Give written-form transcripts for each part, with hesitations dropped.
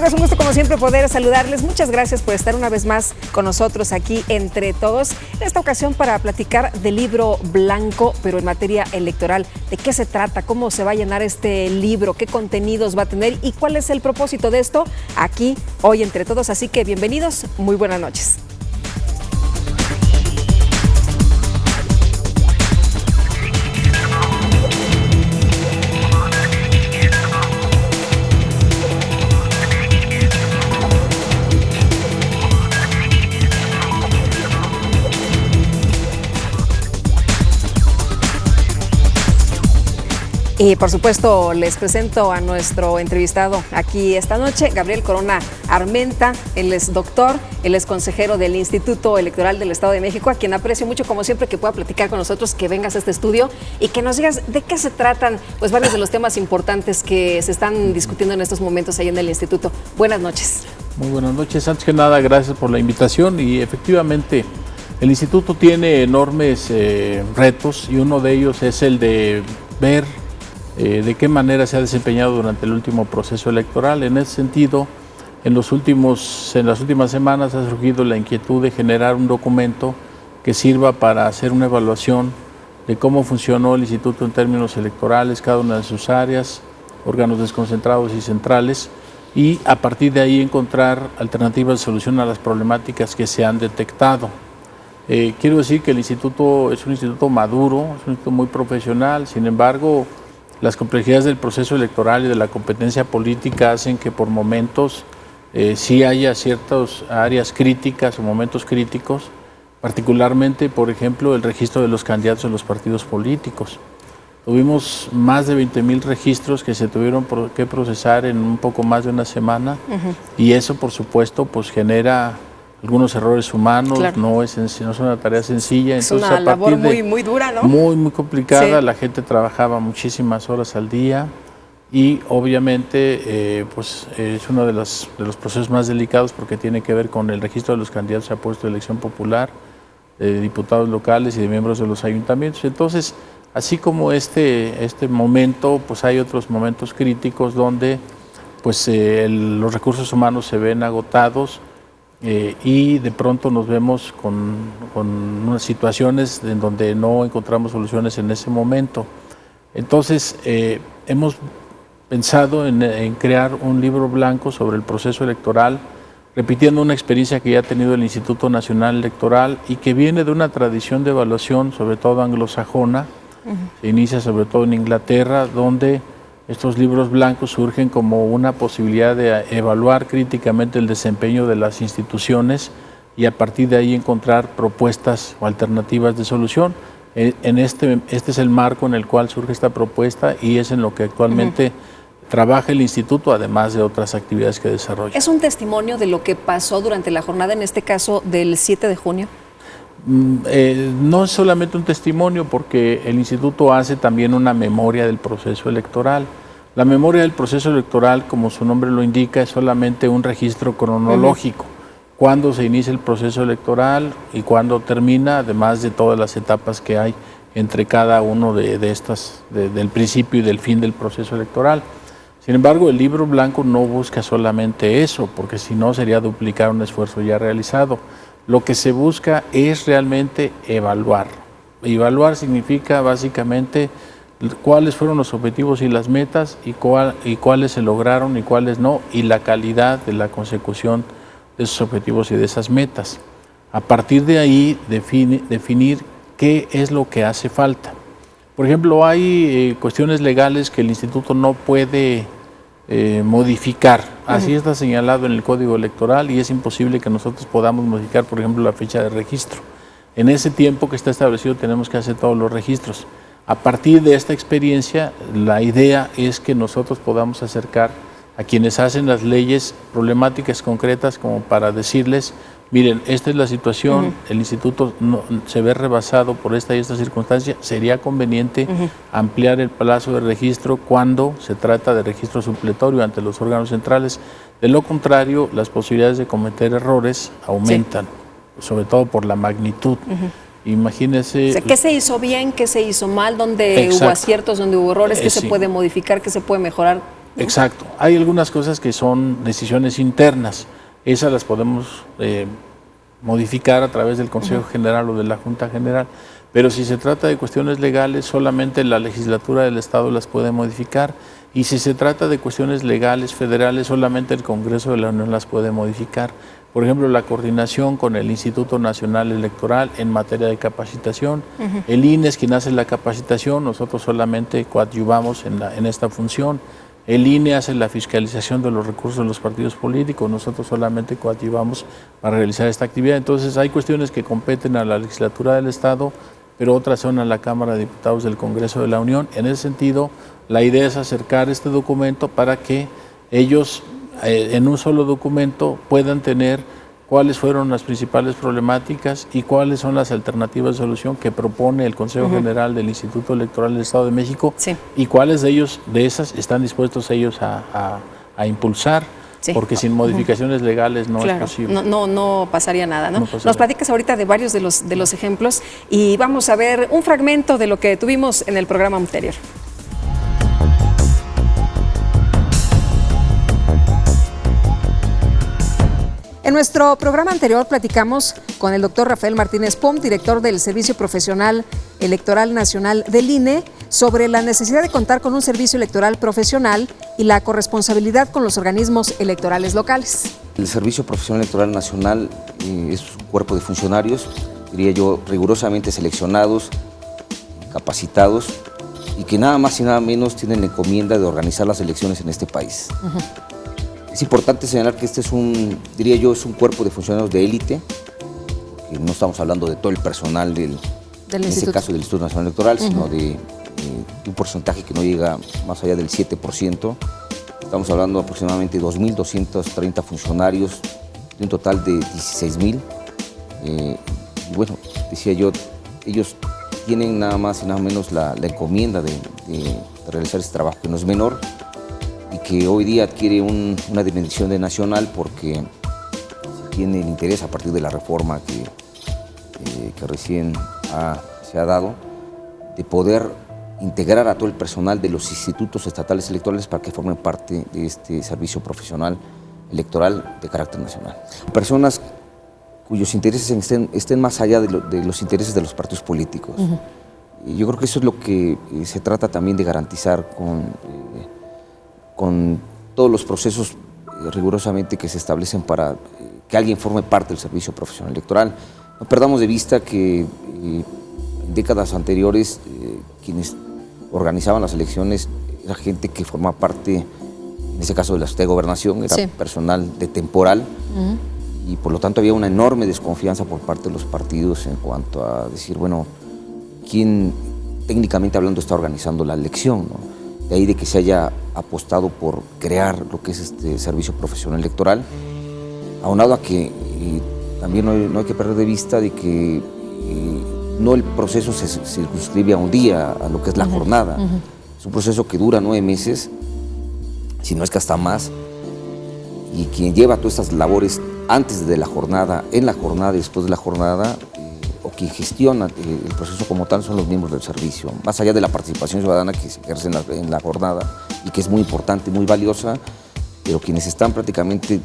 amigos, un gusto como siempre poder saludarles. Muchas gracias por estar una vez más con nosotros aquí entre todos. En esta ocasión para platicar del libro blanco, pero en materia electoral. ¿De qué se trata? ¿Cómo se va a llenar este libro? ¿Qué contenidos va a tener? ¿Y cuál es el propósito de esto? Aquí, hoy entre todos. Así que bienvenidos, muy buenas noches. Y por supuesto les presento a nuestro entrevistado aquí esta noche, Gabriel Corona Armenta. Él es doctor, él es consejero del Instituto Electoral del Estado de México, a quien aprecio mucho como siempre que pueda platicar con nosotros, que vengas a este estudio y que nos digas de qué se tratan pues varios de los temas importantes que se están discutiendo en estos momentos ahí en el Instituto. Buenas noches. Muy buenas noches. Antes que nada, gracias por la invitación y efectivamente el Instituto tiene enormes retos y uno de ellos es el de ver de qué manera se ha desempeñado durante el último proceso electoral. En ese sentido, en las últimas semanas ha surgido la inquietud de generar un documento que sirva para hacer una evaluación de cómo funcionó el Instituto en términos electorales, cada una de sus áreas, órganos desconcentrados y centrales, y a partir de ahí encontrar alternativas de solución a las problemáticas que se han detectado. Quiero decir que el Instituto es un instituto maduro, es un instituto muy profesional, sin embargo, las complejidades del proceso electoral y de la competencia política hacen que por momentos sí haya ciertas áreas críticas o momentos críticos, particularmente, por ejemplo, el registro de los candidatos en los partidos políticos. Tuvimos más de 20,000 registros que se tuvieron que procesar en un poco más de una semana y eso, por supuesto, pues genera algunos errores humanos, claro. No es una tarea sencilla. Es entonces, una labor muy dura, ¿no? Muy complicada, sí. La gente trabajaba muchísimas horas al día y obviamente pues es uno de los procesos más delicados porque tiene que ver con el registro de los candidatos a puesto de elección popular, de diputados locales y de miembros de los ayuntamientos. Entonces, así como este momento, pues hay otros momentos críticos donde pues los recursos humanos se ven agotados, y de pronto nos vemos con unas situaciones en donde no encontramos soluciones en ese momento. Entonces, hemos pensado en crear un libro blanco sobre el proceso electoral, repitiendo una experiencia que ya ha tenido el Instituto Nacional Electoral y que viene de una tradición de evaluación, sobre todo anglosajona, se inicia sobre todo en Inglaterra, donde estos libros blancos surgen como una posibilidad de evaluar críticamente el desempeño de las instituciones y a partir de ahí encontrar propuestas o alternativas de solución. Este es el marco en el cual surge esta propuesta y es en lo que actualmente trabaja el Instituto, además de otras actividades que desarrolla. ¿Es un testimonio de lo que pasó durante la jornada, en este caso del 7 de junio? No es solamente un testimonio porque el Instituto hace también una memoria del proceso electoral. La memoria del proceso electoral, como su nombre lo indica, es solamente un registro cronológico. Cuándo se inicia el proceso electoral y cuándo termina, además de todas las etapas que hay entre cada uno de estas, del principio y del fin del proceso electoral. Sin embargo, el libro blanco no busca solamente eso, porque si no sería duplicar un esfuerzo ya realizado. Lo que se busca es realmente evaluar. Evaluar significa básicamente cuáles fueron los objetivos y las metas y cuáles se lograron y cuáles no, y la calidad de la consecución de esos objetivos y de esas metas. A partir de ahí, definir qué es lo que hace falta. Por ejemplo, hay cuestiones legales que el Instituto no puede modificar. Así está señalado en el Código Electoral y es imposible que nosotros podamos modificar, por ejemplo, la fecha de registro. En ese tiempo que está establecido tenemos que hacer todos los registros. A partir de esta experiencia, la idea es que nosotros podamos acercar a quienes hacen las leyes problemáticas concretas como para decirles, miren, esta es la situación, el Instituto se ve rebasado por esta y esta circunstancia, sería conveniente ampliar el plazo de registro cuando se trata de registro supletorio ante los órganos centrales. De lo contrario, las posibilidades de cometer errores aumentan, sobre todo por la magnitud. Imagínese. O sea, ¿qué se hizo bien, qué se hizo mal, dónde hubo aciertos, dónde hubo errores, qué se puede modificar, qué se puede mejorar? Exacto. Hay algunas cosas que son decisiones internas. Esas las podemos modificar a través del Consejo General o de la Junta General. Pero si se trata de cuestiones legales, solamente la legislatura del Estado las puede modificar. Y si se trata de cuestiones legales federales, solamente el Congreso de la Unión las puede modificar. Por ejemplo, la coordinación con el Instituto Nacional Electoral en materia de capacitación. El INE es quien hace la capacitación, nosotros solamente coadyuvamos en esta función. El INE hace la fiscalización de los recursos de los partidos políticos, nosotros solamente coadyuvamos para realizar esta actividad. Entonces hay cuestiones que competen a la legislatura del Estado, pero otras son a la Cámara de Diputados del Congreso de la Unión. En ese sentido, la idea es acercar este documento para que ellos en un solo documento puedan tener cuáles fueron las principales problemáticas y cuáles son las alternativas de solución que propone el Consejo General del Instituto Electoral del Estado de México y cuáles de esas están dispuestos ellos a impulsar. Porque sin modificaciones legales no es posible. No pasaría nada, ¿no? Nos platicas ahorita de varios de los ejemplos y vamos a ver un fragmento de lo que tuvimos en el programa anterior. En nuestro programa anterior platicamos con el doctor Rafael Martínez Pom, director del Servicio Profesional Electoral Nacional del INE, sobre la necesidad de contar con un servicio electoral profesional y la corresponsabilidad con los organismos electorales locales. El Servicio Profesional Electoral Nacional es un cuerpo de funcionarios, diría yo, rigurosamente seleccionados, capacitados y que nada más y nada menos tienen la encomienda de organizar las elecciones en este país. Es importante señalar que este es diría yo, es un cuerpo de funcionarios de élite, que no estamos hablando de todo el personal en este caso del Instituto Nacional Electoral, sino de un porcentaje que no llega más allá del 7%. Estamos hablando de aproximadamente 2.230 funcionarios, de un total de 16.000. Y bueno, decía yo, ellos tienen nada más y nada menos la encomienda de realizar este trabajo, que no es menor, y que hoy día adquiere una dimensión de nacional porque tiene el interés a partir de la reforma que recién se ha dado, de poder integrar a todo el personal de los institutos estatales electorales para que formen parte de este servicio profesional electoral de carácter nacional. Personas cuyos intereses estén más allá de los intereses de los partidos políticos. Y yo creo que eso es lo que se trata también de garantizar con todos los procesos rigurosamente que se establecen para que alguien forme parte del servicio profesional electoral. No perdamos de vista que en décadas anteriores quienes organizaban las elecciones era gente que formaba parte, en ese caso de la Secretaría de Gobernación, era personal de temporal, y por lo tanto había una enorme desconfianza por parte de los partidos en cuanto a decir, bueno, ¿quién técnicamente hablando está organizando la elección, ¿no? De ahí de que se haya apostado por crear lo que es este servicio profesional electoral, aunado a que también no hay que perder de vista de que no el proceso se circunscribe a un día, a lo que es la jornada. Es un proceso que dura 9 meses, si no es que hasta más, y quien lleva todas estas labores antes de la jornada, en la jornada y después de la jornada, o quien gestiona el proceso como tal son los miembros del servicio. Más allá de la participación ciudadana que se ejerce en la jornada y que es muy importante, muy valiosa, pero quienes están prácticamente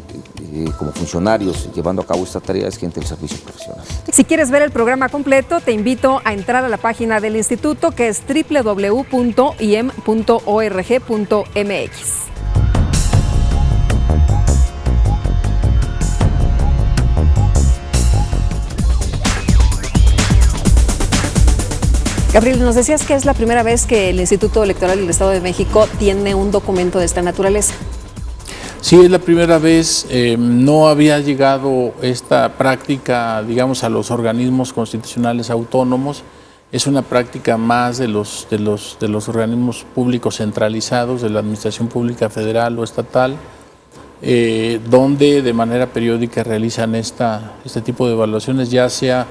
como funcionarios llevando a cabo esta tarea es gente del servicio profesional. Si quieres ver el programa completo, te invito a entrar a la página del instituto, que es www.iem.org.mx. Gabriel, nos decías que es la primera vez que el Instituto Electoral del Estado de México tiene un documento de esta naturaleza. Sí, es la primera vez. No había llegado esta práctica, digamos, a los organismos constitucionales autónomos. Es una práctica más de los organismos públicos centralizados, de la Administración Pública Federal o estatal, donde de manera periódica realizan este tipo de evaluaciones, ya sea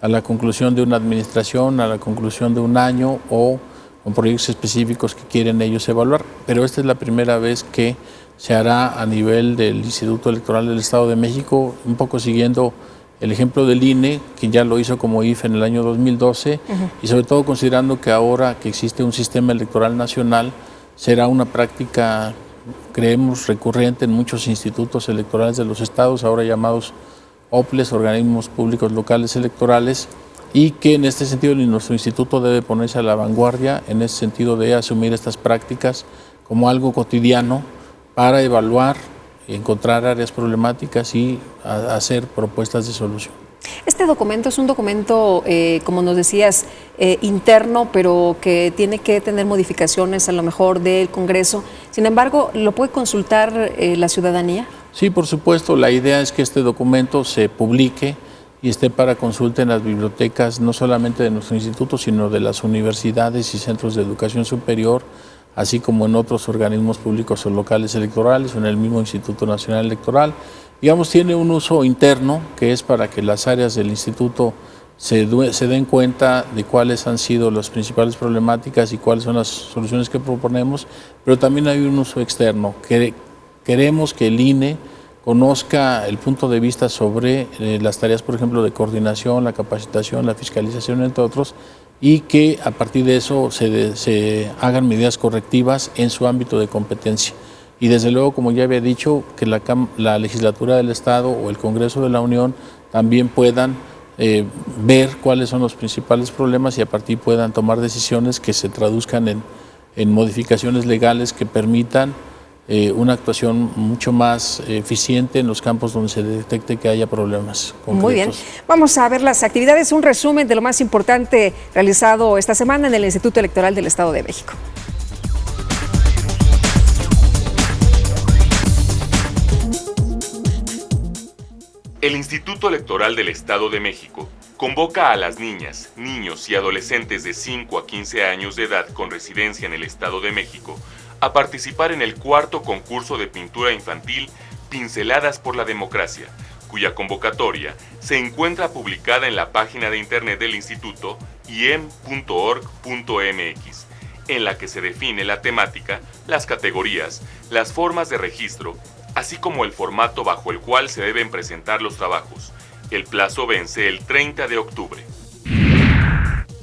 a la conclusión de una administración, a la conclusión de un año o con proyectos específicos que quieren ellos evaluar. Pero esta es la primera vez que se hará a nivel del Instituto Electoral del Estado de México, un poco siguiendo el ejemplo del INE, quien ya lo hizo como IFE en el año 2012, y sobre todo considerando que ahora que existe un sistema electoral nacional, será una práctica creemos recurrente en muchos institutos electorales de los estados, ahora llamados OPLES, organismos públicos locales electorales, y que en este sentido nuestro instituto debe ponerse a la vanguardia en ese sentido de asumir estas prácticas como algo cotidiano para evaluar, encontrar áreas problemáticas y hacer propuestas de solución. Este documento es un documento, como nos decías, interno, pero que tiene que tener modificaciones a lo mejor del Congreso. Sin embargo, ¿lo puede consultar la ciudadanía? Sí, por supuesto. La idea es que este documento se publique y esté para consulta en las bibliotecas, no solamente de nuestro instituto, sino de las universidades y centros de educación superior, así como en otros organismos públicos o locales electorales o en el mismo Instituto Nacional Electoral. Digamos, tiene un uso interno que es para que las áreas del instituto se den cuenta de cuáles han sido las principales problemáticas y cuáles son las soluciones que proponemos, pero también hay un uso externo. Queremos que el INE conozca el punto de vista sobre las tareas, por ejemplo, de coordinación, la capacitación, la fiscalización, entre otros, y que a partir de eso se hagan medidas correctivas en su ámbito de competencia. Y desde luego, como ya había dicho, que la legislatura del Estado o el Congreso de la Unión también puedan ver cuáles son los principales problemas y a partir puedan tomar decisiones que se traduzcan en modificaciones legales que permitan una actuación mucho más eficiente en los campos donde se detecte que haya problemas concretos. Muy bien. Vamos a ver las actividades, un resumen de lo más importante realizado esta semana en el Instituto Electoral del Estado de México. El Instituto Electoral del Estado de México convoca a las niñas, niños y adolescentes de 5 a 15 años de edad con residencia en el Estado de México a participar en el cuarto concurso de pintura infantil Pinceladas por la Democracia, cuya convocatoria se encuentra publicada en la página de internet del instituto iem.org.mx, en la que se define la temática, las categorías, las formas de registro, así como el formato bajo el cual se deben presentar los trabajos. El plazo vence el 30 de octubre.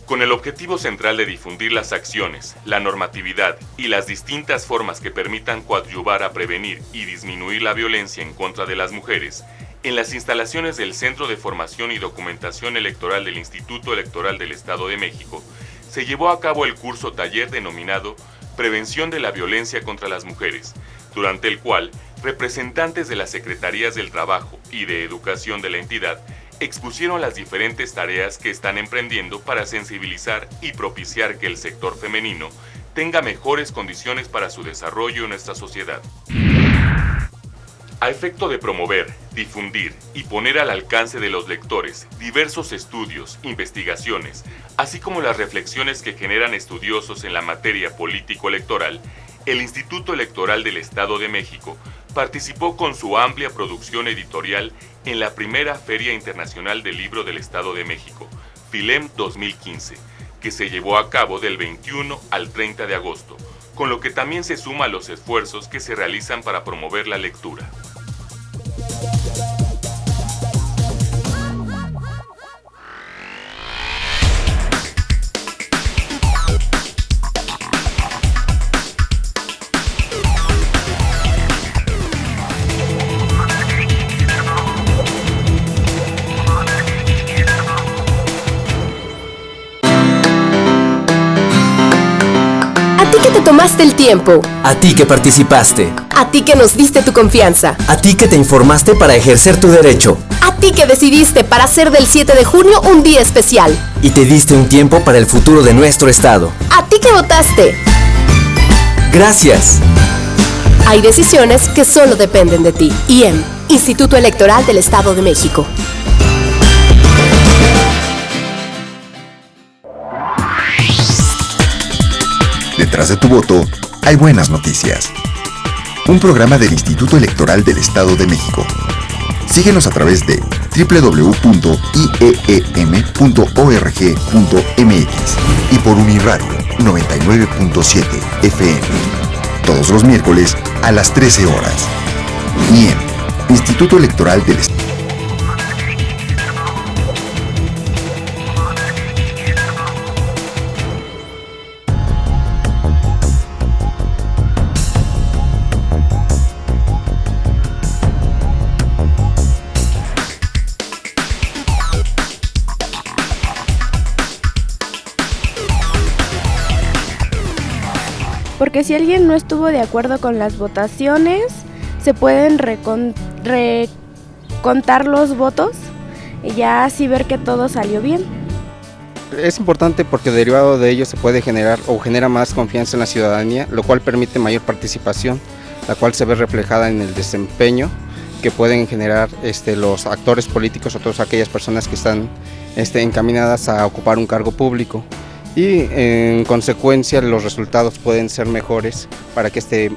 Con el objetivo central de difundir las acciones, la normatividad y las distintas formas que permitan coadyuvar a prevenir y disminuir la violencia en contra de las mujeres, en las instalaciones del Centro de Formación y Documentación Electoral del Instituto Electoral del Estado de México, se llevó a cabo el curso taller denominado Prevención de la Violencia contra las Mujeres, durante el cual representantes de las Secretarías del Trabajo y de Educación de la entidad expusieron las diferentes tareas que están emprendiendo para sensibilizar y propiciar que el sector femenino tenga mejores condiciones para su desarrollo en nuestra sociedad. A efecto de promover, difundir y poner al alcance de los lectores diversos estudios, investigaciones, así como las reflexiones que generan estudiosos en la materia político-electoral, el Instituto Electoral del Estado de México participó con su amplia producción editorial en la primera Feria Internacional del Libro del Estado de México, FILEM 2015, que se llevó a cabo del 21 al 30 de agosto, con lo que también se suma a los esfuerzos que se realizan para promover la lectura. Tomaste el tiempo. A ti que participaste. A ti que nos diste tu confianza. A ti que te informaste para ejercer tu derecho. A ti que decidiste para hacer del 7 de junio un día especial. Y te diste un tiempo para el futuro de nuestro estado. A ti que votaste. Gracias. Hay decisiones que solo dependen de ti. IEM, Instituto Electoral del Estado de México. Detrás de tu voto hay buenas noticias. Un programa del Instituto Electoral del Estado de México. Síguenos a través de www.ieem.org.mx y por Uniradio 99.7 FM. Todos los miércoles a las 13 horas. IEM, Instituto Electoral del Estado. porque si alguien no estuvo de acuerdo con las votaciones, se pueden recontar los votos y ya así ver que todo salió bien. Es importante porque derivado de ello se puede generar o genera más confianza en la ciudadanía, lo cual permite mayor participación, la cual se ve reflejada en el desempeño que pueden generar los actores políticos o todas aquellas personas que están encaminadas a ocupar un cargo público. Y en consecuencia los resultados pueden ser mejores para que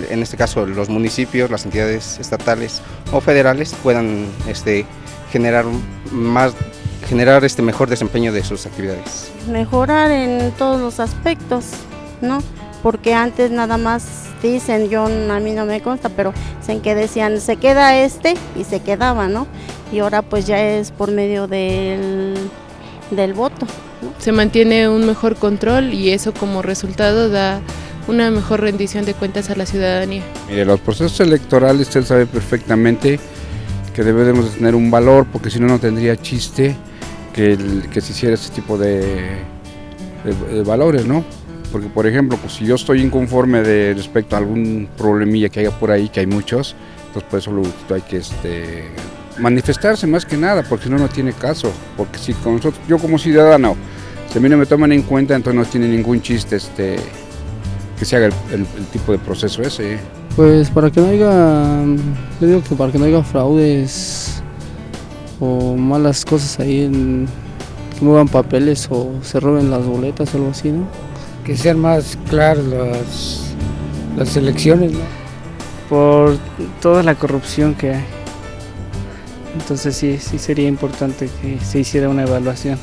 en este caso los municipios, las entidades estatales o federales puedan generar mejor desempeño de sus actividades. Mejorar en todos los aspectos, ¿no? Porque antes nada más dicen, a mí no me consta, pero en que decían se queda y se quedaba, ¿no? Y ahora pues ya es por medio del voto, ¿no? Se mantiene un mejor control y eso como resultado da una mejor rendición de cuentas a la ciudadanía. Mire, los procesos electorales usted sabe perfectamente que debemos tener un valor, porque si no, no tendría chiste que se hiciera ese tipo de valores, ¿no? Porque, por ejemplo, pues, si yo estoy inconforme respecto a algún problemilla que haya por ahí, que hay muchos, entonces pues solo hay que manifestarse más que nada, porque si no, no tiene caso. Porque si yo como ciudadano, si a mí no me toman en cuenta, entonces no tiene ningún chiste que se haga el tipo de proceso ese. Pues para que no haya, yo digo que para que no haya fraudes o malas cosas ahí, que muevan papeles o se roben las boletas o algo así, ¿no? Que sean más claras las elecciones, ¿no? Por toda la corrupción que hay. Entonces sí sería importante que se hiciera una evaluación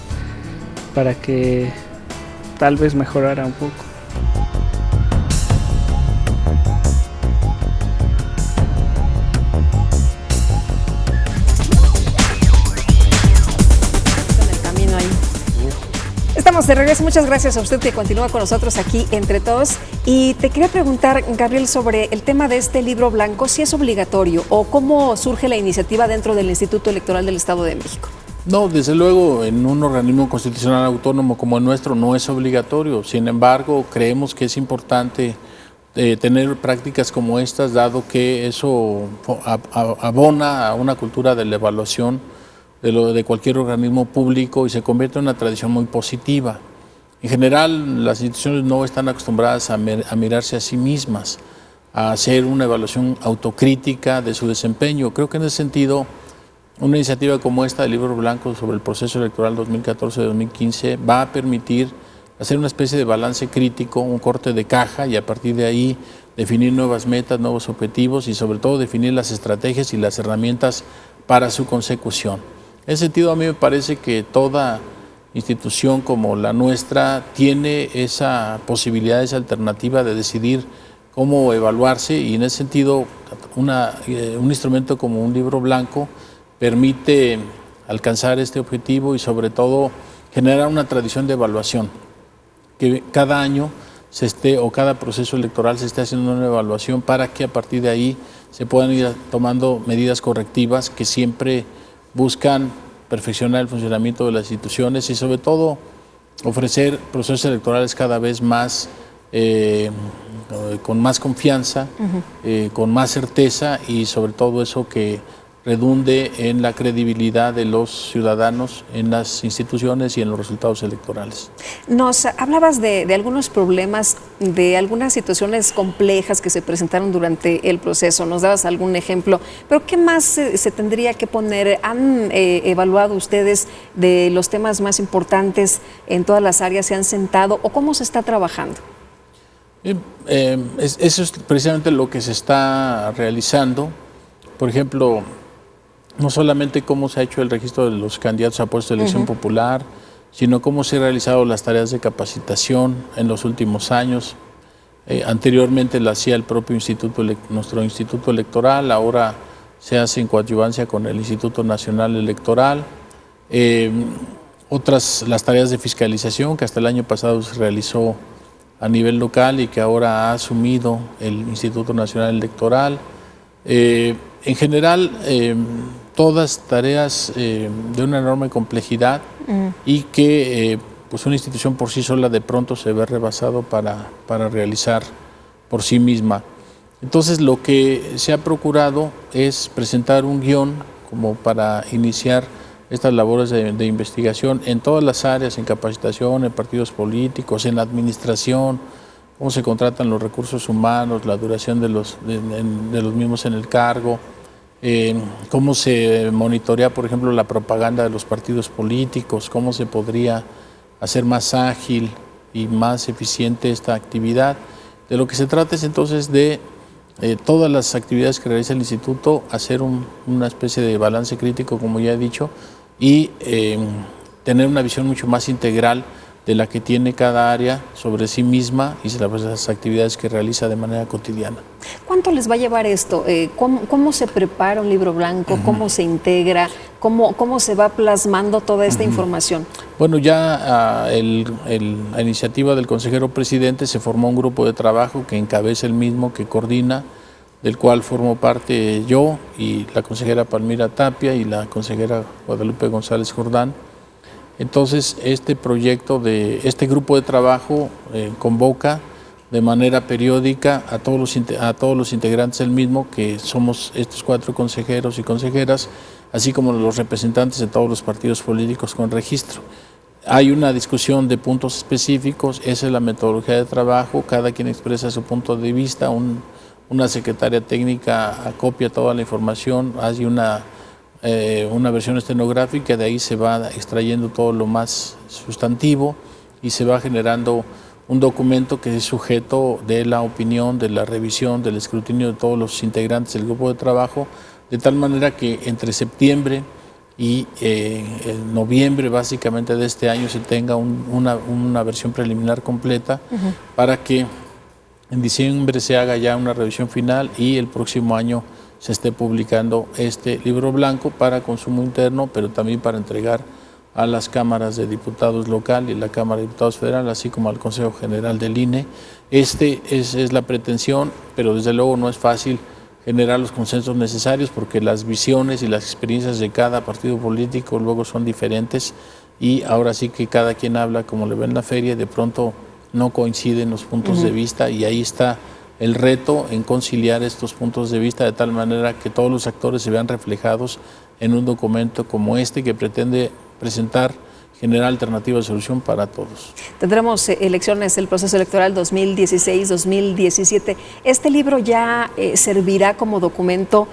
para que tal vez mejorara un poco. Estamos de regreso, muchas gracias a usted que continúa con nosotros aquí entre todos. Y te quería preguntar, Gabriel, sobre el tema de este libro blanco, si es obligatorio o cómo surge la iniciativa dentro del Instituto Electoral del Estado de México. No, desde luego, en un organismo constitucional autónomo como el nuestro no es obligatorio. Sin embargo, creemos que es importante tener prácticas como estas, dado que eso abona a una cultura de la evaluación de cualquier organismo público y se convierte en una tradición muy positiva. En general, las instituciones no están acostumbradas a mirarse a sí mismas, a hacer una evaluación autocrítica de su desempeño. Creo que en ese sentido, una iniciativa como esta del Libro Blanco sobre el proceso electoral 2014-2015 va a permitir hacer una especie de balance crítico, un corte de caja y a partir de ahí definir nuevas metas, nuevos objetivos y sobre todo definir las estrategias y las herramientas para su consecución. En ese sentido, a mí me parece que toda institución como la nuestra tiene esa posibilidad, esa alternativa de decidir cómo evaluarse y en ese sentido un instrumento como un libro blanco permite alcanzar este objetivo y sobre todo generar una tradición de evaluación, que cada año o cada proceso electoral se esté haciendo una evaluación para que a partir de ahí se puedan ir tomando medidas correctivas que siempre buscan perfeccionar el funcionamiento de las instituciones y sobre todo ofrecer procesos electorales cada vez más con más confianza, con más certeza y sobre todo eso que redunde en la credibilidad de los ciudadanos en las instituciones y en los resultados electorales. Nos hablabas de algunos problemas, de algunas situaciones complejas que se presentaron durante el proceso, nos dabas algún ejemplo, pero ¿qué más se tendría que poner? ¿Han evaluado ustedes de los temas más importantes en todas las áreas? ¿Se han sentado o cómo se está trabajando? Eso es precisamente lo que se está realizando. Por ejemplo, no solamente cómo se ha hecho el registro de los candidatos a puestos de elección popular, sino cómo se han realizado las tareas de capacitación en los últimos años. Anteriormente lo hacía el propio nuestro Instituto Electoral, ahora se hace en coadyuvancia con el Instituto Nacional Electoral. Las tareas de fiscalización que hasta el año pasado se realizó a nivel local y que ahora ha asumido el Instituto Nacional Electoral. En general, todas tareas de una enorme complejidad y que pues una institución por sí sola de pronto se ve rebasado para realizar por sí misma. Entonces lo que se ha procurado es presentar un guión como para iniciar estas labores de investigación en todas las áreas, en capacitación, en partidos políticos, en administración, cómo se contratan los recursos humanos, la duración de los mismos en el cargo, cómo se monitorea, por ejemplo, la propaganda de los partidos políticos, cómo se podría hacer más ágil y más eficiente esta actividad. De lo que se trata es entonces de todas las actividades que realiza el instituto, hacer una especie de balance crítico, como ya he dicho, y tener una visión mucho más integral de la que tiene cada área sobre sí misma y sobre las actividades que realiza de manera cotidiana. ¿Cuánto les va a llevar esto? ¿Cómo se prepara un libro blanco? ¿Cómo se integra? ¿Cómo se va plasmando toda esta información? Bueno, ya a iniciativa del consejero presidente se formó un grupo de trabajo que encabeza el mismo, que coordina, del cual formo parte yo y la consejera Palmira Tapia y la consejera Guadalupe González Jordán. Entonces, este grupo de trabajo convoca de manera periódica a todos los integrantes del mismo, que somos estos 4 consejeros y consejeras, así como los representantes de todos los partidos políticos con registro. Hay una discusión de puntos específicos, esa es la metodología de trabajo, cada quien expresa su punto de vista, una secretaria técnica acopia toda la información, hace una versión estenográfica, de ahí se va extrayendo todo lo más sustantivo y se va generando un documento que es sujeto de la opinión, de la revisión, del escrutinio de todos los integrantes del grupo de trabajo, de tal manera que entre septiembre y noviembre básicamente de este año se tenga una versión preliminar completa para que en diciembre se haga ya una revisión final y el próximo año se esté publicando este libro blanco para consumo interno, pero también para entregar a las cámaras de diputados local y la Cámara de Diputados Federal, así como al Consejo General del INE. Es la pretensión, pero desde luego no es fácil generar los consensos necesarios porque las visiones y las experiencias de cada partido político luego son diferentes y ahora sí que cada quien habla como le ve en la feria y de pronto no coinciden los puntos de vista y ahí está el reto en conciliar estos puntos de vista de tal manera que todos los actores se vean reflejados en un documento como este que pretende presentar, generar alternativas de solución para todos. Tendremos elecciones, el proceso electoral 2016-2017. ¿Este libro ya servirá como documento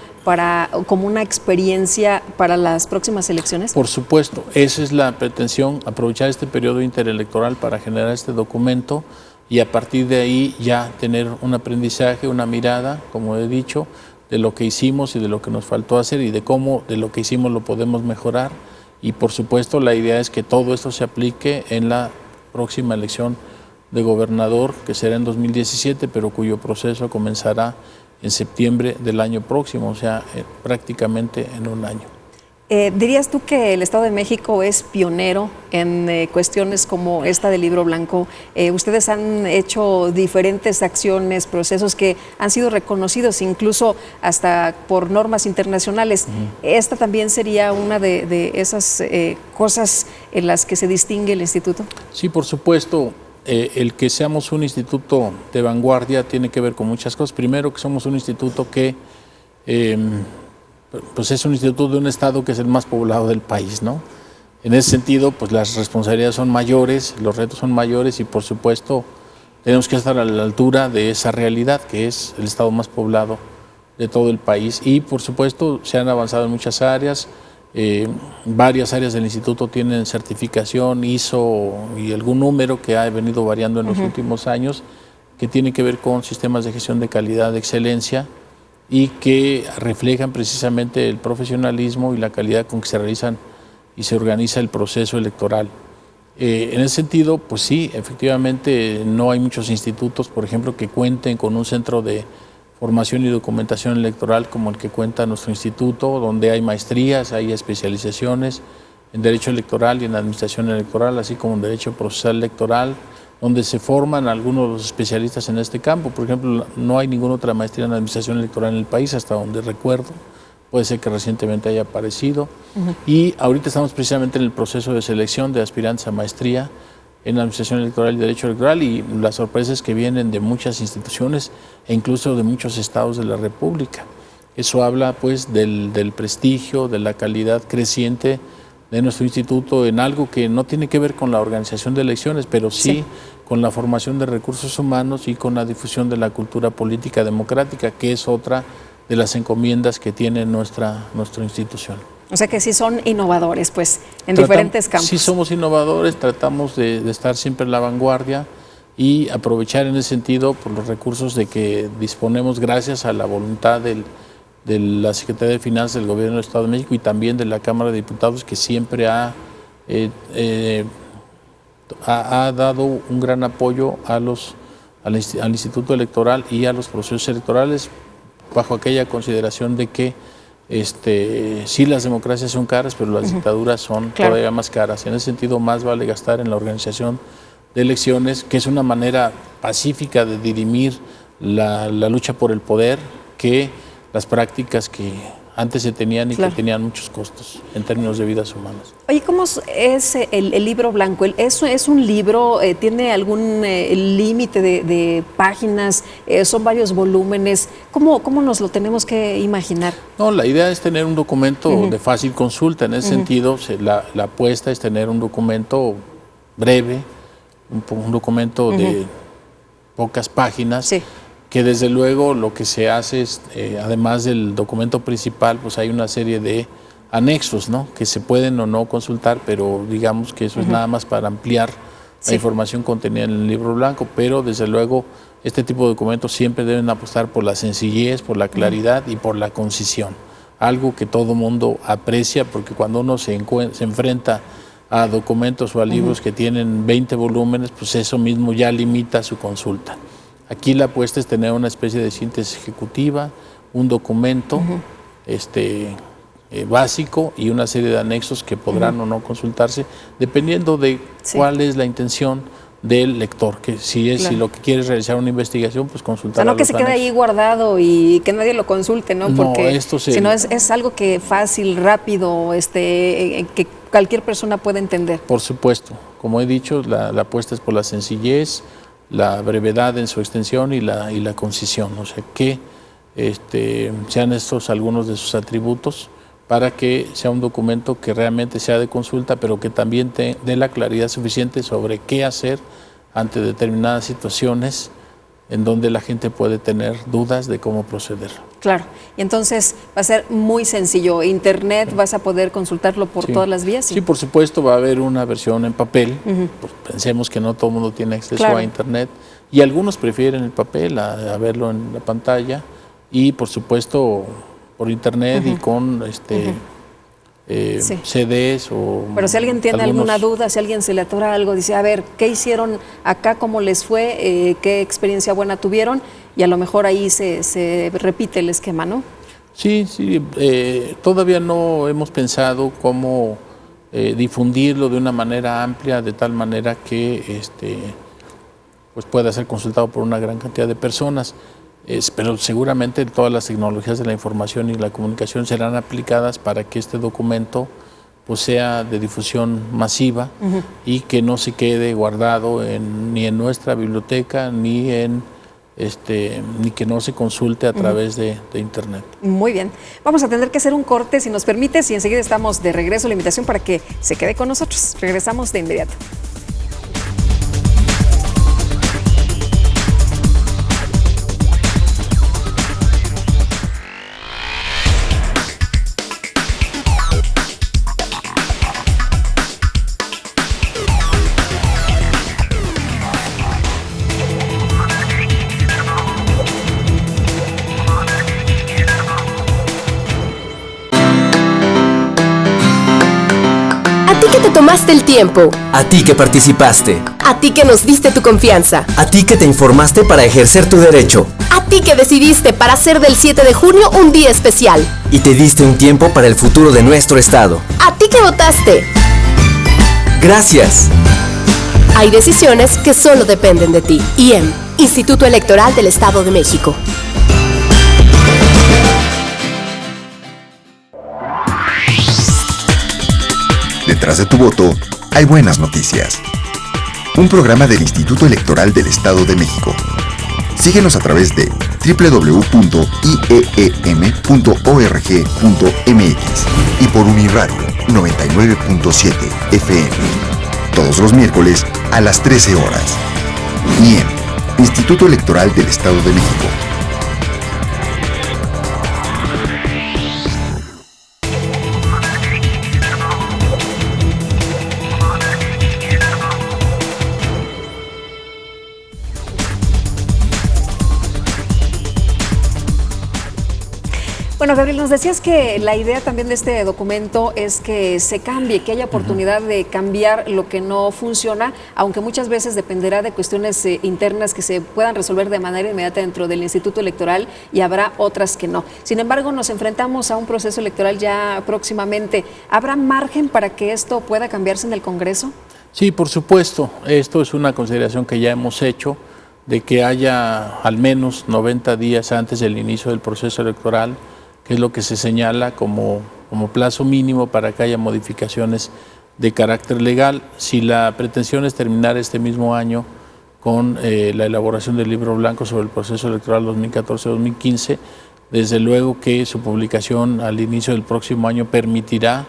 como una experiencia para las próximas elecciones? Por supuesto, esa es la pretensión, aprovechar este periodo interelectoral para generar este documento y a partir de ahí ya tener un aprendizaje, una mirada, como he dicho, de lo que hicimos y de lo que nos faltó hacer y de cómo de lo que hicimos lo podemos mejorar. Y por supuesto la idea es que todo esto se aplique en la próxima elección de gobernador, que será en 2017, pero cuyo proceso comenzará en septiembre del año próximo, o sea, prácticamente en un año. ¿Dirías tú que el Estado de México es pionero en cuestiones como esta del libro blanco? Ustedes han hecho diferentes acciones, procesos que han sido reconocidos incluso hasta por normas internacionales. ¿Esta también sería una de esas cosas en las que se distingue el instituto? Sí, por supuesto. El que seamos un instituto de vanguardia tiene que ver con muchas cosas. Primero, que somos un instituto que pues es un instituto de un estado que es el más poblado del país, ¿no? En ese sentido, pues las responsabilidades son mayores, los retos son mayores y por supuesto tenemos que estar a la altura de esa realidad que es el estado más poblado de todo el país y por supuesto se han avanzado en muchas áreas, varias áreas del instituto tienen certificación, ISO y algún número que ha venido variando en los últimos años que tiene que ver con sistemas de gestión de calidad, de excelencia, y que reflejan precisamente el profesionalismo y la calidad con que se realizan y se organiza el proceso electoral. En ese sentido, pues sí, efectivamente no hay muchos institutos, por ejemplo, que cuenten con un centro de formación y documentación electoral como el que cuenta nuestro instituto, donde hay maestrías, hay especializaciones en Derecho Electoral y en Administración Electoral, así como en Derecho Procesal Electoral, donde se forman algunos de los especialistas en este campo. Por ejemplo, no hay ninguna otra maestría en Administración Electoral en el país, hasta donde recuerdo. Puede ser que recientemente haya aparecido. Y ahorita estamos precisamente en el proceso de selección de aspirantes a maestría en la Administración Electoral y Derecho Electoral, y las sorpresas que vienen de muchas instituciones e incluso de muchos estados de la República. Eso habla pues del prestigio, de la calidad creciente de nuestro instituto en algo que no tiene que ver con la organización de elecciones, pero sí con la formación de recursos humanos y con la difusión de la cultura política democrática, que es otra de las encomiendas que tiene nuestra institución. O sea que sí son innovadores, pues, en diferentes campos. Sí somos innovadores, tratamos de estar siempre en la vanguardia y aprovechar en ese sentido por los recursos de que disponemos gracias a la voluntad de la Secretaría de Finanzas del Gobierno del Estado de México y también de la Cámara de Diputados, que siempre ha dado un gran apoyo al Instituto Electoral y a los procesos electorales, bajo aquella consideración de que sí, las democracias son caras, pero las dictaduras son todavía más caras. En ese sentido, más vale gastar en la organización de elecciones, que es una manera pacífica de dirimir la lucha por el poder, que las prácticas que antes se tenían y que tenían muchos costos en términos de vidas humanas. Oye, ¿cómo es el libro blanco? ¿Es un libro? ¿Tiene algún límite de páginas? ¿Son varios volúmenes? ¿Cómo nos lo tenemos que imaginar? No, la idea es tener un documento de fácil consulta. En ese sentido, la apuesta es tener un documento breve, un documento de pocas páginas, que desde luego lo que se hace es, además del documento principal, pues hay una serie de anexos, ¿no?, que se pueden o no consultar, pero digamos que eso es nada más para ampliar la información contenida en el libro blanco, pero desde luego este tipo de documentos siempre deben apostar por la sencillez, por la claridad y por la concisión, algo que todo mundo aprecia, porque cuando uno se enfrenta a documentos o a libros que tienen 20 volúmenes, pues eso mismo ya limita su consulta. Aquí la apuesta es tener una especie de síntesis ejecutiva, un documento básico y una serie de anexos que podrán o no consultarse, dependiendo de cuál es la intención del lector, que si lo que quiere es realizar una investigación, pues consultar. O sea, no que se quede ahí guardado y que nadie lo consulte, ¿no? Porque si no es algo que fácil, rápido, que cualquier persona puede entender. Por supuesto, como he dicho, la apuesta es por la sencillez, la brevedad en su extensión y la concisión, o sea, que sean estos algunos de sus atributos para que sea un documento que realmente sea de consulta, pero que también dé la claridad suficiente sobre qué hacer ante determinadas situaciones en donde la gente puede tener dudas de cómo proceder. Claro, y entonces va a ser muy sencillo. Internet, ¿vas a poder consultarlo por todas las vías? Sí, por supuesto, va a haber una versión en papel. Pues pensemos que no todo el mundo tiene acceso a Internet y algunos prefieren el papel a verlo en la pantalla, y por supuesto por Internet y con CDs o... Pero si alguien tiene alguna duda, si alguien se le atora algo, dice, a ver, ¿qué hicieron acá? ¿Cómo les fue? ¿Qué experiencia buena tuvieron? Y a lo mejor ahí se repite el esquema, ¿no? Sí, todavía no hemos pensado cómo difundirlo de una manera amplia, de tal manera que pues pueda ser consultado por una gran cantidad de personas. Pero seguramente todas las tecnologías de la información y la comunicación serán aplicadas para que este documento pues sea de difusión masiva y que no se quede guardado ni en nuestra biblioteca ni que no se consulte a través de Internet. Muy bien, vamos a tener que hacer un corte, si nos permites, y enseguida estamos de regreso. La invitación para que se quede con nosotros. Regresamos de inmediato. Tomaste el tiempo. A ti que participaste. A ti que nos diste tu confianza. A ti que te informaste para ejercer tu derecho. A ti que decidiste para hacer del 7 de junio un día especial. Y te diste un tiempo para el futuro de nuestro estado. A ti que votaste. Gracias. Hay decisiones que solo dependen de ti. IEM, Instituto Electoral del Estado de México. Detrás de tu voto hay buenas noticias. un programa del Instituto Electoral del Estado de México. Síguenos a través de www.ieem.org.mx y por Uniradio 99.7 FM. Todos los miércoles a las 13 horas. IEM, Instituto Electoral del Estado de México. Bueno, Gabriel, nos decías que la idea también de este documento es que se cambie, que haya oportunidad de cambiar lo que no funciona, aunque muchas veces dependerá de cuestiones internas que se puedan resolver de manera inmediata dentro del Instituto Electoral y habrá otras que no. Sin embargo, nos enfrentamos a un proceso electoral ya próximamente. ¿Habrá margen para que esto pueda cambiarse en el Congreso? Sí, por supuesto. Esto es una consideración que ya hemos hecho, de que haya al menos 90 días antes del inicio del proceso electoral, que es lo que se señala como plazo mínimo para que haya modificaciones de carácter legal. Si la pretensión es terminar este mismo año con la elaboración del libro blanco sobre el proceso electoral 2014-2015, desde luego que su publicación al inicio del próximo año permitirá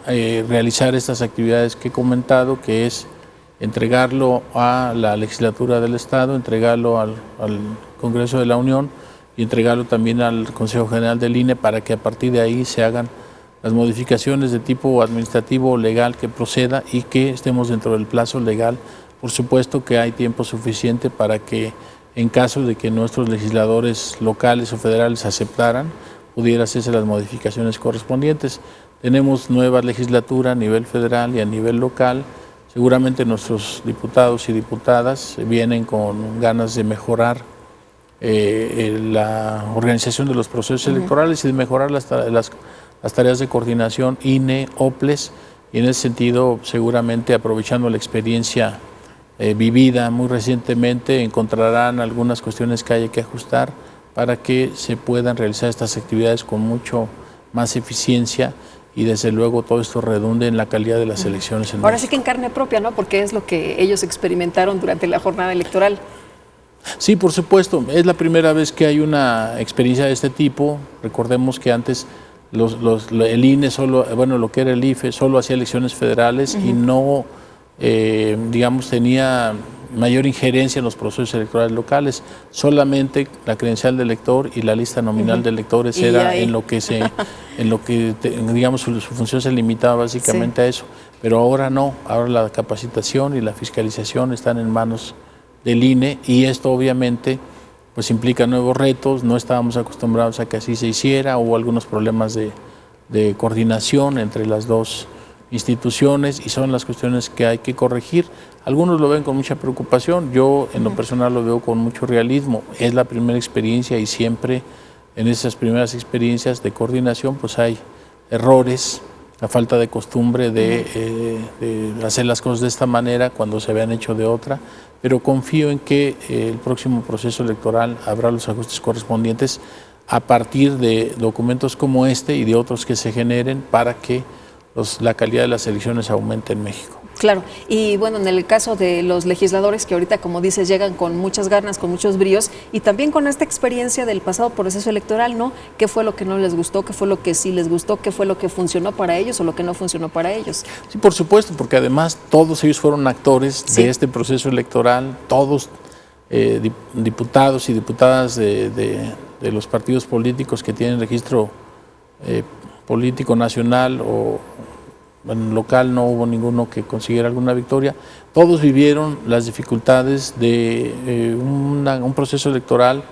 realizar estas actividades que he comentado, que es entregarlo a la legislatura del Estado, entregarlo al Congreso de la Unión y entregarlo también al Consejo General del INE para que a partir de ahí se hagan las modificaciones de tipo administrativo o legal que proceda y que estemos dentro del plazo legal. Por supuesto que hay tiempo suficiente para que, en caso de que nuestros legisladores locales o federales aceptaran, pudiera hacerse las modificaciones correspondientes. Tenemos nueva legislatura a nivel federal y a nivel local. Seguramente nuestros diputados y diputadas vienen con ganas de mejorar la organización de los procesos electorales y de mejorar las tareas de coordinación INE, OPLES, y en ese sentido seguramente aprovechando la experiencia vivida muy recientemente encontrarán algunas cuestiones que haya que ajustar para que se puedan realizar estas actividades con mucho más eficiencia y desde luego todo esto redunde en la calidad de las elecciones en Ahora México. sí que en carne propia, ¿no? Porque es lo que ellos experimentaron durante la jornada electoral. Sí, por supuesto. Es la primera vez que hay una experiencia de este tipo. Recordemos que antes el INE solo, bueno, lo que era el IFE, solo hacía elecciones federales y no, digamos, tenía mayor injerencia en los procesos electorales locales. Solamente la credencial de elector y la lista nominal de electores era en lo que digamos, su función se limitaba básicamente a eso. Pero ahora no. Ahora la capacitación y la fiscalización están en manos del INE y esto obviamente pues implica nuevos retos. No estábamos acostumbrados a que así se hiciera, hubo algunos problemas de coordinación entre las dos instituciones y son las cuestiones que hay que corregir. Algunos lo ven con mucha preocupación, yo en lo personal lo veo con mucho realismo. Es la primera experiencia y siempre en esas primeras experiencias de coordinación pues hay errores, la falta de costumbre de hacer las cosas de esta manera cuando se habían hecho de otra, pero confío en que el próximo proceso electoral habrá los ajustes correspondientes a partir de documentos como este y de otros que se generen para que la calidad de las elecciones aumente en México. Claro, y bueno, en el caso de los legisladores que ahorita, como dices, llegan con muchas ganas, con muchos bríos y también con esta experiencia del pasado proceso electoral, ¿no? ¿Qué fue lo que no les gustó? ¿Qué fue lo que sí les gustó? ¿Qué fue lo que funcionó para ellos o lo que no funcionó para ellos? Sí, por supuesto, porque además todos ellos fueron actores de este proceso electoral, todos diputados y diputadas de los partidos políticos que tienen registro político nacional o en local, no hubo ninguno que consiguiera alguna victoria. Todos vivieron las dificultades de un proceso electoral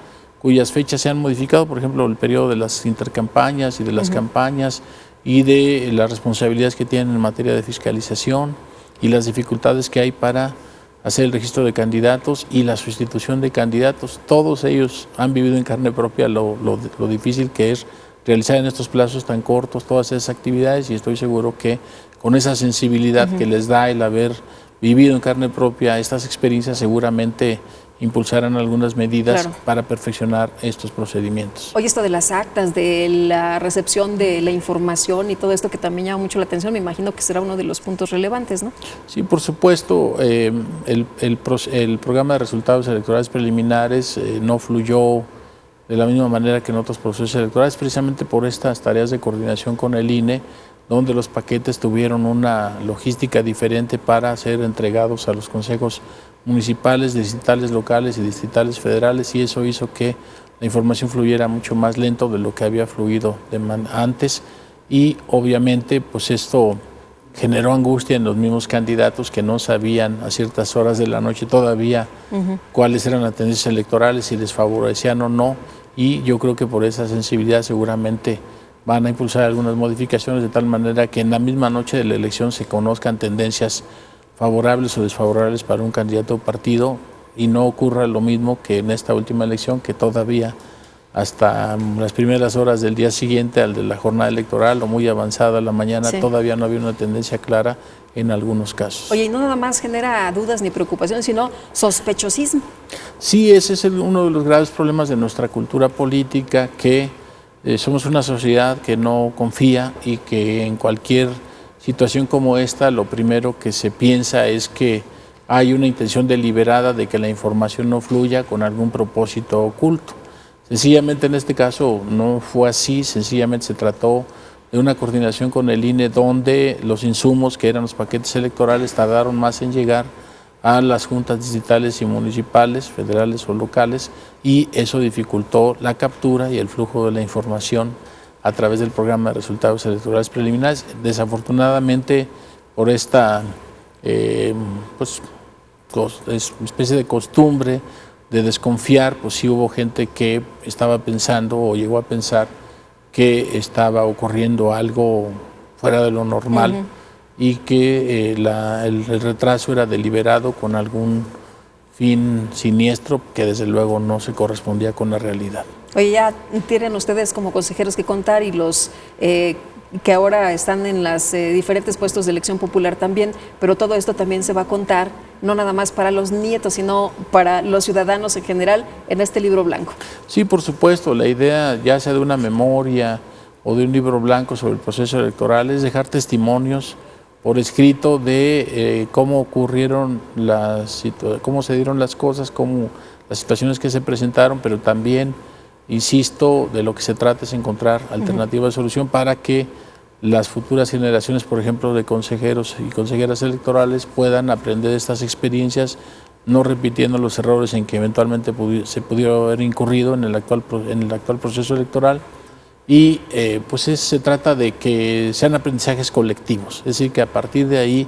cuyas fechas se han modificado, por ejemplo, el periodo de las intercampañas y de las campañas y de las responsabilidades que tienen en materia de fiscalización y las dificultades que hay para hacer el registro de candidatos y la sustitución de candidatos. Todos ellos han vivido en carne propia lo difícil que es realizar en estos plazos tan cortos todas esas actividades y estoy seguro que con esa sensibilidad que les da el haber vivido en carne propia estas experiencias seguramente impulsaran algunas medidas Claro. para perfeccionar estos procedimientos. Oye, esto de las actas, de la recepción de la información y todo esto que también llama mucho la atención, me imagino que será uno de los puntos relevantes, ¿no? Sí, por supuesto, el programa de resultados electorales preliminares no fluyó de la misma manera que en otros procesos electorales, precisamente por estas tareas de coordinación con el INE, donde los paquetes tuvieron una logística diferente para ser entregados a los consejos municipales, distritales locales y distritales federales, y eso hizo que la información fluyera mucho más lento de lo que había fluido antes, y obviamente pues esto generó angustia en los mismos candidatos que no sabían a ciertas horas de la noche todavía cuáles eran las tendencias electorales, si les favorecían o no, y yo creo que por esa sensibilidad seguramente van a impulsar algunas modificaciones de tal manera que en la misma noche de la elección se conozcan tendencias favorables o desfavorables para un candidato o partido, y no ocurra lo mismo que en esta última elección, que todavía hasta las primeras horas del día siguiente al de la jornada electoral o muy avanzada la mañana, Sí. todavía no había una tendencia clara en algunos casos. Oye, y no nada más genera dudas ni preocupaciones, sino sospechosismo. Sí, ese es uno de los graves problemas de nuestra cultura política, que somos una sociedad que no confía y que en cualquier situación como esta lo primero que se piensa es que hay una intención deliberada de que la información no fluya con algún propósito oculto. Sencillamente en este caso no fue así, sencillamente se trató de una coordinación con el INE donde los insumos que eran los paquetes electorales tardaron más en llegar a las juntas distritales y municipales, federales o locales, y eso dificultó la captura y el flujo de la información a través del programa de resultados electorales preliminares. Desafortunadamente, por esta especie de costumbre de desconfiar, pues sí hubo gente que estaba pensando o llegó a pensar que estaba ocurriendo algo fuera de lo normal y que el retraso era deliberado con algún fin siniestro que desde luego no se correspondía con la realidad. Oye, ya tienen ustedes como consejeros que contar, y los que ahora están en los diferentes puestos de elección popular también, pero todo esto también se va a contar, no nada más para los nietos, sino para los ciudadanos en general en este libro blanco. Sí, por supuesto, la idea ya sea de una memoria o de un libro blanco sobre el proceso electoral es dejar testimonios por escrito de cómo ocurrieron cómo se dieron las cosas, cómo las situaciones que se presentaron, pero también, insisto, de lo que se trata es encontrar alternativas de solución para que las futuras generaciones, por ejemplo, de consejeros y consejeras electorales puedan aprender de estas experiencias, no repitiendo los errores en que eventualmente se pudiera haber incurrido en el actual proceso electoral. Y se trata de que sean aprendizajes colectivos, es decir, que a partir de ahí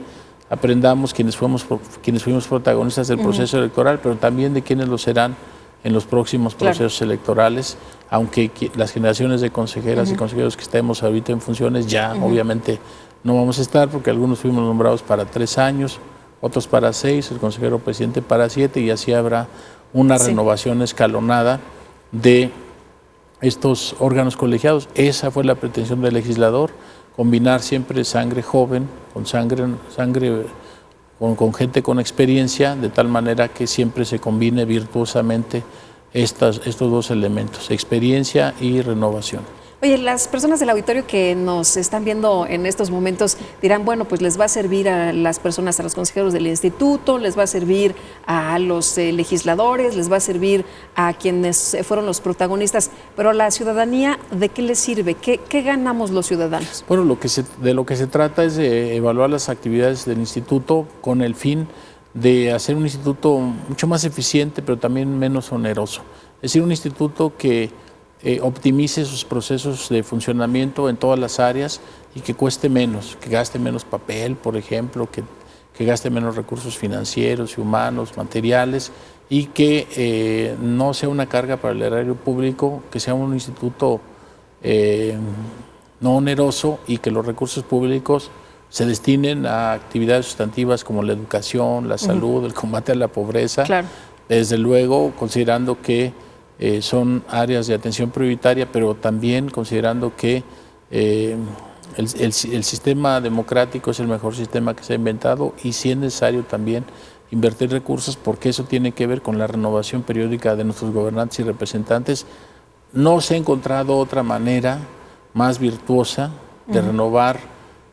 aprendamos quienes fuimos protagonistas del proceso electoral, pero también de quienes lo serán en los próximos procesos electorales, aunque las generaciones de consejeras y consejeros que estemos ahorita en funciones ya obviamente no vamos a estar, porque algunos fuimos nombrados para 3 años, otros para 6, el consejero presidente para 7, y así habrá una renovación escalonada de estos órganos colegiados. Esa fue la pretensión del legislador, combinar siempre sangre joven con con gente con experiencia, de tal manera que siempre se combine virtuosamente estos dos elementos, experiencia y renovación. Oye, las personas del auditorio que nos están viendo en estos momentos dirán, bueno, pues les va a servir a las personas, a los consejeros del instituto, les va a servir a los legisladores, les va a servir a quienes fueron los protagonistas, pero a la ciudadanía, ¿de qué les sirve? ¿Qué ganamos los ciudadanos? Bueno, de lo que se trata es de evaluar las actividades del instituto con el fin de hacer un instituto mucho más eficiente, pero también menos oneroso. Es decir, un instituto que optimice sus procesos de funcionamiento en todas las áreas y que cueste menos, que gaste menos papel, por ejemplo, que gaste menos recursos financieros y humanos, materiales, y que no sea una carga para el erario público, que sea un instituto no oneroso y que los recursos públicos se destinen a actividades sustantivas como la educación, la salud, el combate a la pobreza, desde luego considerando que son áreas de atención prioritaria, pero también considerando que el sistema democrático es el mejor sistema que se ha inventado, y si es necesario también invertir recursos, porque eso tiene que ver con la renovación periódica de nuestros gobernantes y representantes. No se ha encontrado otra manera más virtuosa de renovar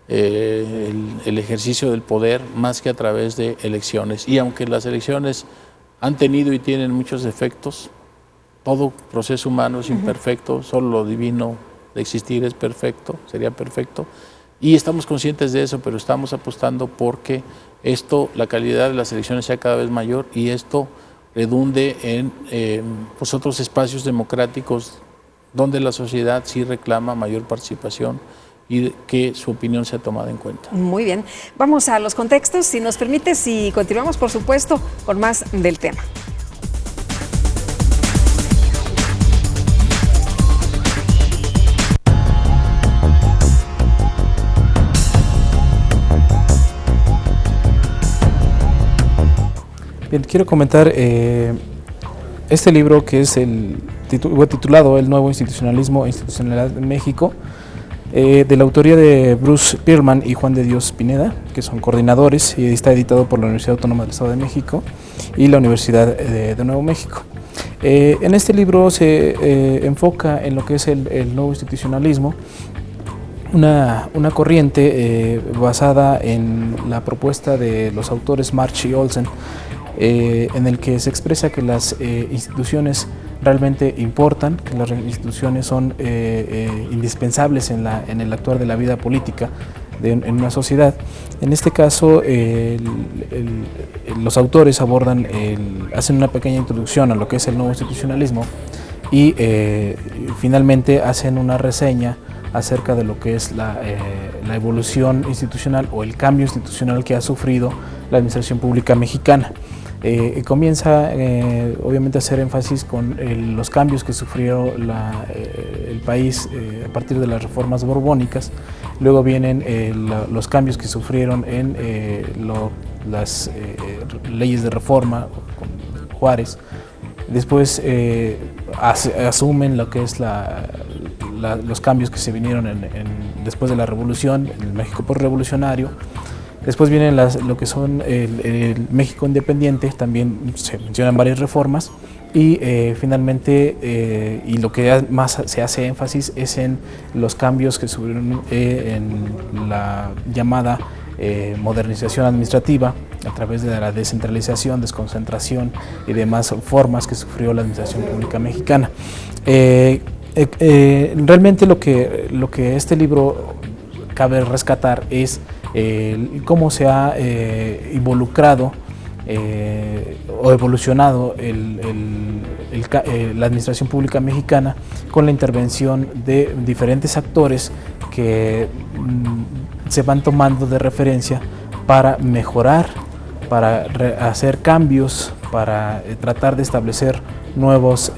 el ejercicio del poder más que a través de elecciones. Y aunque las elecciones han tenido y tienen muchos defectos, todo proceso humano es imperfecto, solo lo divino de existir es perfecto, sería perfecto, y estamos conscientes de eso, pero estamos apostando porque la calidad de las elecciones sea cada vez mayor y esto redunde en pues otros espacios democráticos donde la sociedad sí reclama mayor participación y que su opinión sea tomada en cuenta. Muy bien, vamos a los contextos, si nos permites, y continuamos por supuesto con más del tema. Bien, quiero comentar este libro que es titulado El nuevo institucionalismo e institucionalidad en México, de la autoría de Bruce Pearlman y Juan de Dios Pineda, que son coordinadores, y está editado por la Universidad Autónoma del Estado de México y la Universidad de Nuevo México. En este libro se enfoca en lo que es el nuevo institucionalismo, una corriente basada en la propuesta de los autores March y Olsen, en el que se expresa que las instituciones realmente importan, que las instituciones son indispensables en el actuar de la vida política en una sociedad. En este caso, los autores hacen una pequeña introducción a lo que es el nuevo institucionalismo y finalmente hacen una reseña acerca de lo que es la evolución institucional o el cambio institucional que ha sufrido la administración pública mexicana. Comienza obviamente a hacer énfasis con los cambios que sufrió el país a partir de las reformas borbónicas. Luego vienen los cambios que sufrieron en las leyes de reforma con Juárez. Después asumen lo que es los cambios que se vinieron después de la revolución, en el México postrevolucionario. Después vienen lo que son el México independiente, también se mencionan varias reformas, y finalmente, y lo que más se hace énfasis es en los cambios que sufrieron en la llamada modernización administrativa a través de la descentralización, desconcentración y demás formas que sufrió la administración pública mexicana. Realmente lo que este libro cabe rescatar es cómo se ha involucrado o evolucionado la administración pública mexicana con la intervención de diferentes actores que se van tomando de referencia para mejorar, para hacer cambios, para tratar de establecer nuevos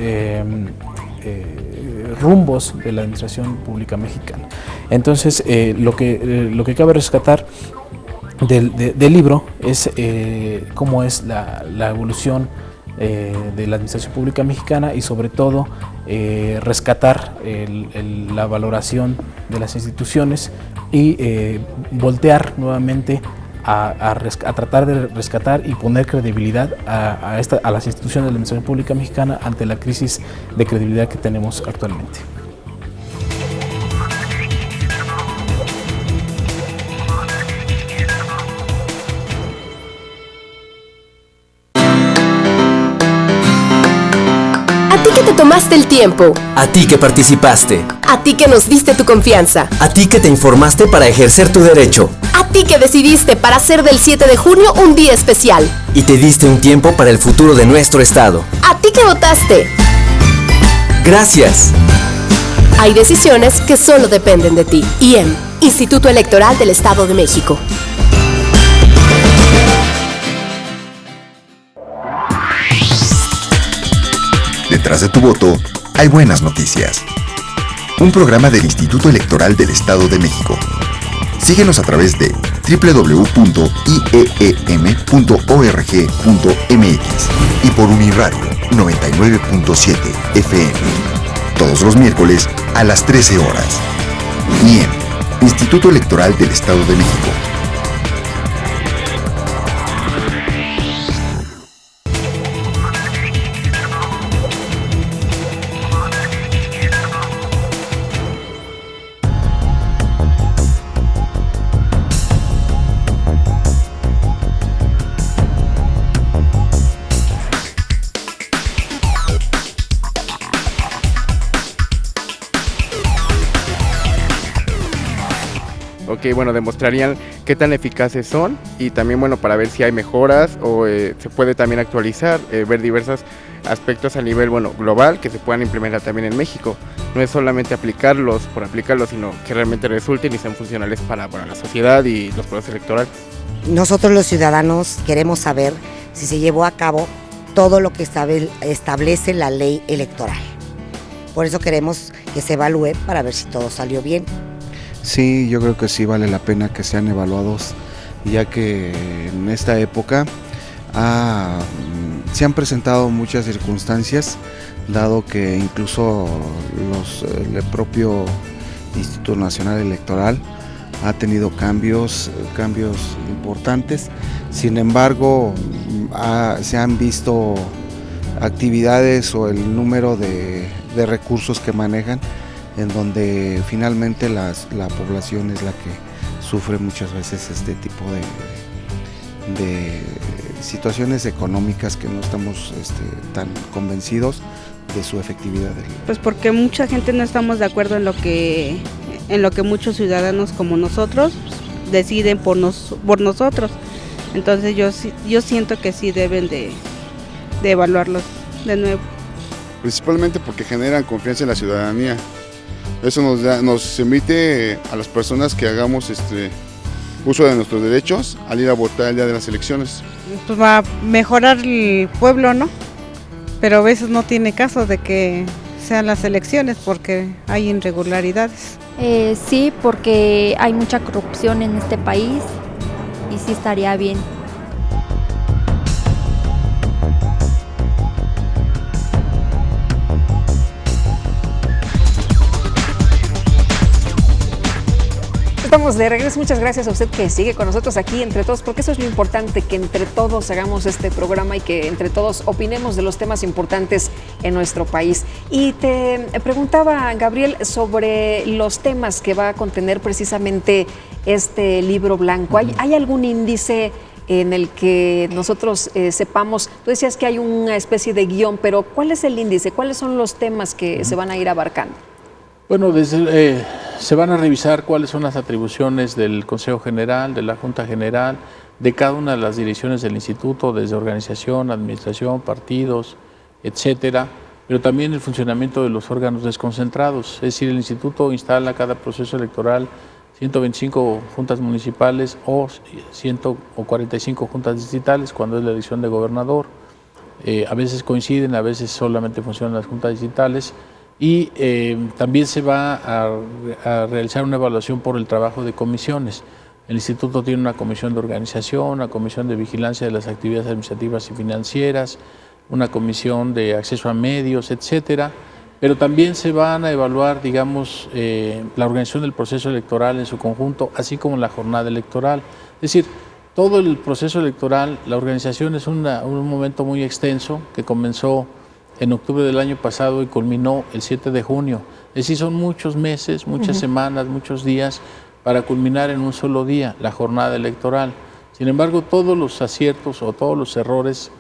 rumbos de la administración pública mexicana. Entonces, lo que cabe rescatar del libro es cómo es la evolución de la administración pública mexicana y sobre todo rescatar la valoración de las instituciones y voltear nuevamente a tratar de rescatar y poner credibilidad a las instituciones de la administración pública mexicana ante la crisis de credibilidad que tenemos actualmente. A ti que te tomaste el tiempo. A ti que participaste. A ti que nos diste tu confianza. A ti que te informaste para ejercer tu derecho. A ti que decidiste para hacer del 7 de junio un día especial. Y te diste un tiempo para el futuro de nuestro estado. A ti que votaste. Gracias. Hay decisiones que solo dependen de ti. IEM, Instituto Electoral del Estado de México. Detrás de tu voto hay buenas noticias. Un programa del Instituto Electoral del Estado de México. Síguenos a través de www.ieem.org.mx y por Uniradio 99.7 FM. Todos los miércoles a las 13 horas. IEM, Instituto Electoral del Estado de México. bueno, demostrarían qué tan eficaces son y también, bueno, para ver si hay mejoras o se puede también actualizar, ver diversos aspectos a nivel, bueno, global que se puedan implementar también en México. No es solamente aplicarlos por aplicarlos, sino que realmente resulten y sean funcionales para la sociedad y los procesos electorales. Nosotros los ciudadanos queremos saber si se llevó a cabo todo lo que establece la ley electoral. Por eso queremos que se evalúe para ver si todo salió bien. Sí, yo creo que sí vale la pena que sean evaluados, ya que en esta época se han presentado muchas circunstancias, dado que incluso el propio Instituto Nacional Electoral ha tenido cambios importantes. Sin embargo, se han visto actividades o el número de recursos que manejan, en donde finalmente la población es la que sufre muchas veces este tipo de situaciones económicas que no estamos tan convencidos de su efectividad. Pues porque mucha gente no estamos de acuerdo en lo que muchos ciudadanos como nosotros deciden por nosotros. Entonces yo siento que sí deben de evaluarlos de nuevo. Principalmente porque generan confianza en la ciudadanía. Eso nos emite a las personas que hagamos uso de nuestros derechos al ir a votar el día de las elecciones. Pues va a mejorar el pueblo, ¿no? Pero a veces no tiene caso de que sean las elecciones porque hay irregularidades. Sí, porque hay mucha corrupción en este país y sí estaría bien. Estamos de regreso, muchas gracias a usted que sigue con nosotros aquí Entre Todos, porque eso es lo importante, que entre todos hagamos este programa y que entre todos opinemos de los temas importantes en nuestro país. Y te preguntaba, Gabriel, sobre los temas que va a contener precisamente este libro blanco. ¿Hay algún índice en el que nosotros sepamos? Tú decías que hay una especie de guión, pero ¿cuál es el índice? ¿Cuáles son los temas que se van a ir abarcando? Bueno, se van a revisar cuáles son las atribuciones del Consejo General, de la Junta General, de cada una de las direcciones del instituto, desde organización, administración, partidos, etcétera, pero también el funcionamiento de los órganos desconcentrados. Es decir, el instituto instala cada proceso electoral 125 juntas municipales o 145 juntas distritales cuando es la elección de gobernador. A veces coinciden, a veces solamente funcionan las juntas distritales. Y también se va a realizar una evaluación por el trabajo de comisiones. El instituto tiene una comisión de organización, una comisión de vigilancia de las actividades administrativas y financieras, una comisión de acceso a medios, etcétera. Pero también se van a evaluar, digamos, la organización del proceso electoral en su conjunto, así como la jornada electoral. Es decir, todo el proceso electoral, la organización es un momento muy extenso que comenzó en octubre del año pasado y culminó el 7 de junio. Es decir, son muchos meses, muchas semanas, muchos días para culminar en un solo día la jornada electoral. Sin embargo, todos los aciertos o todos los errores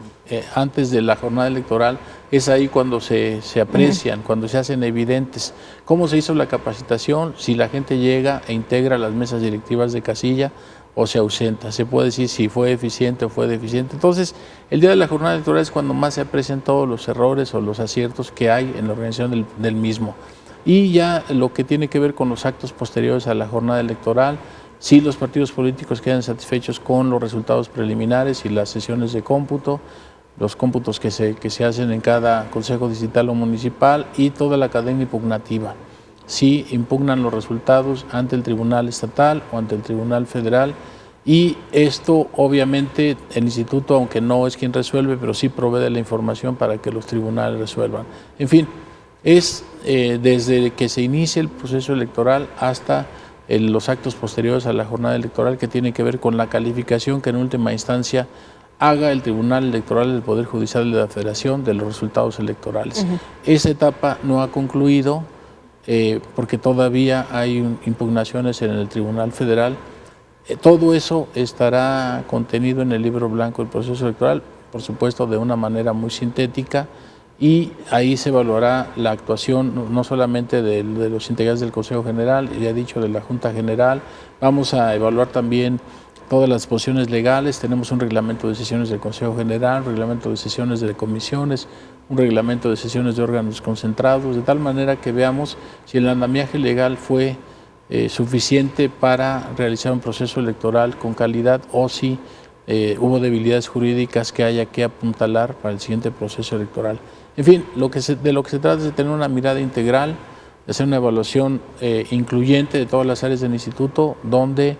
antes de la jornada electoral es ahí cuando se aprecian, cuando se hacen evidentes. ¿Cómo se hizo la capacitación? Si la gente llega e integra las mesas directivas de casilla o se ausenta. Se puede decir si fue eficiente o fue deficiente. Entonces, el día de la jornada electoral es cuando más se aprecian todos los errores o los aciertos que hay en la organización del mismo. Y ya lo que tiene que ver con los actos posteriores a la jornada electoral, si los partidos políticos quedan satisfechos con los resultados preliminares y las sesiones de cómputo, los cómputos que se hacen en cada consejo distrital o municipal y toda la cadena impugnativa. Si impugnan los resultados ante el Tribunal Estatal o ante el Tribunal Federal, y esto obviamente el instituto, aunque no es quien resuelve, pero sí provee de la información para que los tribunales resuelvan. En fin, es desde que se inicia el proceso electoral hasta los actos posteriores a la jornada electoral, que tiene que ver con la calificación que en última instancia haga el Tribunal Electoral del Poder Judicial de la Federación de los resultados electorales. Esa etapa no ha concluido, porque todavía hay impugnaciones en el Tribunal Federal. Todo eso estará contenido en el libro blanco del proceso electoral, por supuesto de una manera muy sintética y ahí se evaluará la actuación no solamente de los integrantes del Consejo General, ya he dicho, de la Junta General. Vamos a evaluar también todas las disposiciones legales. Tenemos un reglamento de sesiones del Consejo General, un reglamento de sesiones de comisiones, un reglamento de sesiones de órganos concentrados, de tal manera que veamos si el andamiaje legal fue suficiente para realizar un proceso electoral con calidad o si hubo debilidades jurídicas que haya que apuntalar para el siguiente proceso electoral. En fin, de lo que se trata es de tener una mirada integral, de hacer una evaluación incluyente de todas las áreas del instituto, donde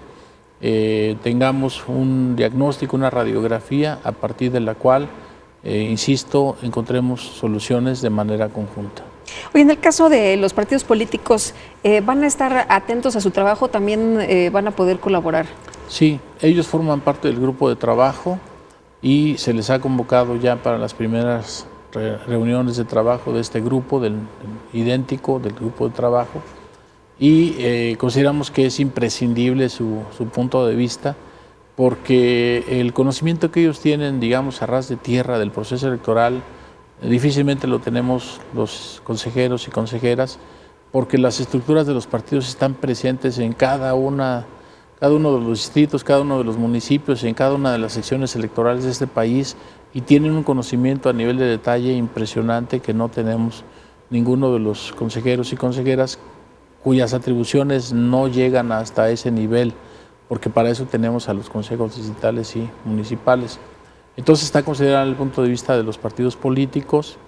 tengamos un diagnóstico, una radiografía, a partir de la cual, insisto, encontremos soluciones de manera conjunta. Oye, en el caso de los partidos políticos, ¿van a estar atentos a su trabajo? ¿También van a poder colaborar? Sí, ellos forman parte del grupo de trabajo y se les ha convocado ya para las primeras reuniones de trabajo de este grupo, idéntico del grupo de trabajo, y consideramos que es imprescindible su punto de vista, porque el conocimiento que ellos tienen, digamos, a ras de tierra del proceso electoral, difícilmente lo tenemos los consejeros y consejeras, porque las estructuras de los partidos están presentes en cada uno de los distritos, cada uno de los municipios, en cada una de las secciones electorales de este país, y tienen un conocimiento a nivel de detalle impresionante que no tenemos ninguno de los consejeros y consejeras, cuyas atribuciones no llegan hasta ese nivel, porque para eso tenemos a los consejos distritales y municipales. Entonces está considerado el punto de vista de los partidos políticos.